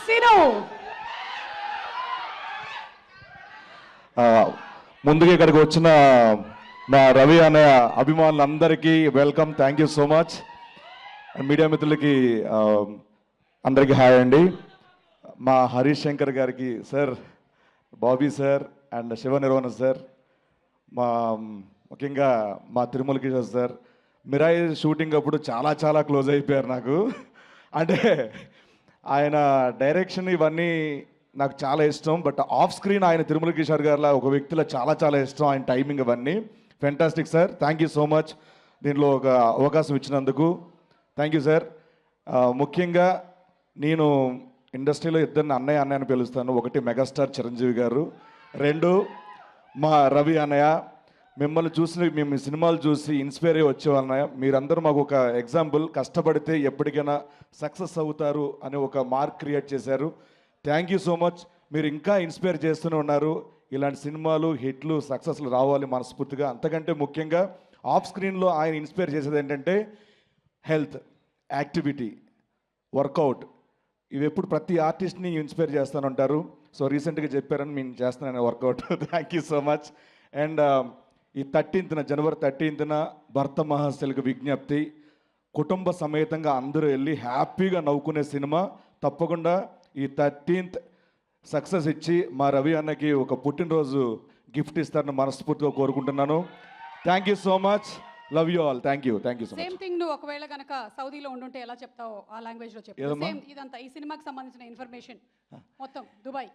సిను. ముందుగా ఇక్కడికి వచ్చిన మా రవి అనే అభిమానులందరికీ welcome, thank you so much. Media మిత్రులకి అందరికీ హాయ్ అండి. మా హరీష్ శంకర్ గారికి sir, Bobby sir and Shiva నిర్వహణ సార్, మా ముఖ్యంగా మా తిరుమల కిషోర్ సార్, మిరాయి షూటింగ్ అప్పుడు చాలా చాలా క్లోజ్ అయిపోయారు నాకు. అంటే ఆయన డైరెక్షన్ ఇవన్నీ నాకు చాలా ఇష్టం, బట్ ఆఫ్ స్క్రీన్ ఆయన తిరుమల కిషోర్ గారిలా ఒక వ్యక్తిలో చాలా చాలా ఇష్టం, ఆయన టైమింగ్ ఇవన్నీ fantastic sir. Thank you so much దీనిలో ఒక అవకాశం ఇచ్చినందుకు, థ్యాంక్ యూ సార్. ముఖ్యంగా నేను ఇండస్ట్రీలో ఇద్దరిని అన్నయ్య అని పిలుస్తాను. ఒకటి మెగాస్టార్ చిరంజీవి గారు, రెండు మా రవి అన్నయ్య. మిమ్మల్ని చూసి, మేము సినిమాలు చూసి ఇన్స్పైర్ అయ్యి వచ్చేవాళ్ళ మీరందరూ మాకు ఒక ఎగ్జాంపుల్. కష్టపడితే ఎప్పటికైనా సక్సెస్ అవుతారు అని ఒక మార్క్ క్రియేట్ చేశారు. Thank you so much. మీరు ఇంకా ఇన్స్పైర్ చేస్తూనే ఉన్నారు. ఇలాంటి సినిమాలు హిట్లు సక్సెస్లు రావాలి మనస్ఫూర్తిగా. అంతకంటే ముఖ్యంగా ఆఫ్ స్క్రీన్లో ఆయన ఇన్స్పైర్ చేసేది ఏంటంటే హెల్త్, యాక్టివిటీ, వర్కౌట్. ఇవి ఎప్పుడు ప్రతి ఆర్టిస్ట్ని ఇన్స్పైర్ చేస్తూనే ఉంటారు. సో రీసెంట్గా చెప్పారని నేను చేస్తున్నాను workout. Thank you so much. And ఈ 13th జనవరి 13th భర్త మహాశైలకు విజ్ఞప్తి, కుటుంబ సమేతంగా అందరూ వెళ్ళి హ్యాపీగా నవ్వుకునే సినిమా. తప్పకుండా ఈ 13th సక్సెస్ ఇచ్చి మా రవి అన్నకి ఒక పుట్టినరోజు గిఫ్ట్ ఇస్తారని మనస్ఫూర్తిగా కోరుకుంటున్నాను. Thank you so much, love you all. Thank you, thank you so much. Same thing నువ్వు ఒకవేళ కనుక సౌదీలో ఉండుంటే ఎలా చెప్తావో ఆ లాంగ్వేజ్లో చెప్పు. సేమ్ ఇదంతా ఈ సినిమాకి సంబంధించిన ఇన్ఫర్మేషన్ మొత్తం Dubai.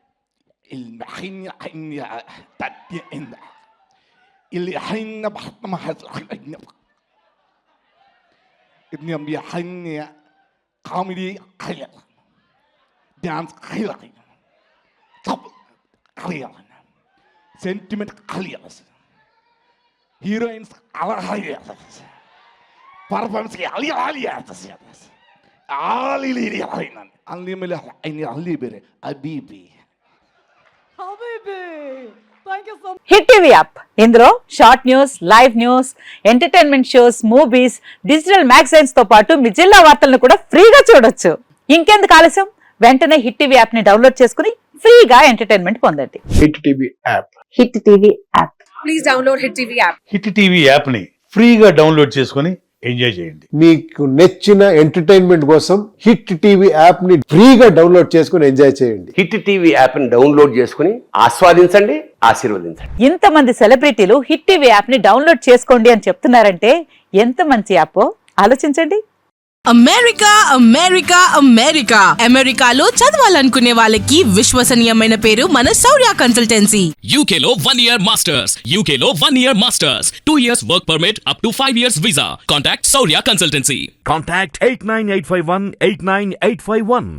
Comedy dance sentiment heroines performance hit TV app, ఇందులో short news, live news, entertainment shows, movies, digital magazines తో పాటు మీ జిల్లా వార్తలను కూడా ఫ్రీగా చూడొచ్చు. ఇంకెందుకు ఆలస్యం, వెంటనే హిట్ టీవీ యాప్ ని డౌన్లోడ్ చేసుకుని ఫ్రీగా ఎంటర్టైన్మెంట్ పొందండి. Hit TV app, hit TV app, please download hit TV app. Hit TV app ని ఫ్రీగా డౌన్లోడ్ చేసుకుని ఎంజాయ్ చేయండి. మీకు నచ్చిన ఎంటర్టైన్మెంట్ కోసం హిట్ టీవీ యాప్ ని ఫ్రీగా డౌన్లోడ్ చేసుకుని ఎంజాయ్ చేయండి. హిట్ టీవీ యాప్ ని డౌన్లోడ్ చేసుకుని ఆస్వాదించండి, ఆశీర్వదించండి. ఇంతమంది సెలబ్రిటీలు హిట్ టీవీ యాప్ ని డౌన్లోడ్ చేసుకోండి అని చెప్తున్నారంటే ఎంత మంచి యాప్ ఆలోచించండి. అమెరికా అమెరికా అమెరికా అమెరికాలో చదవాలనుకునే వాళ్ళకి విశ్వసనీయమైన పేరు మన శౌర్య కన్సల్టెన్సీ. UK లో 1 year masters, UK లో 1 year masters, 2 years work permit up to 5 years visa. Contact Saurya Consultancy. Contact 89851 89851.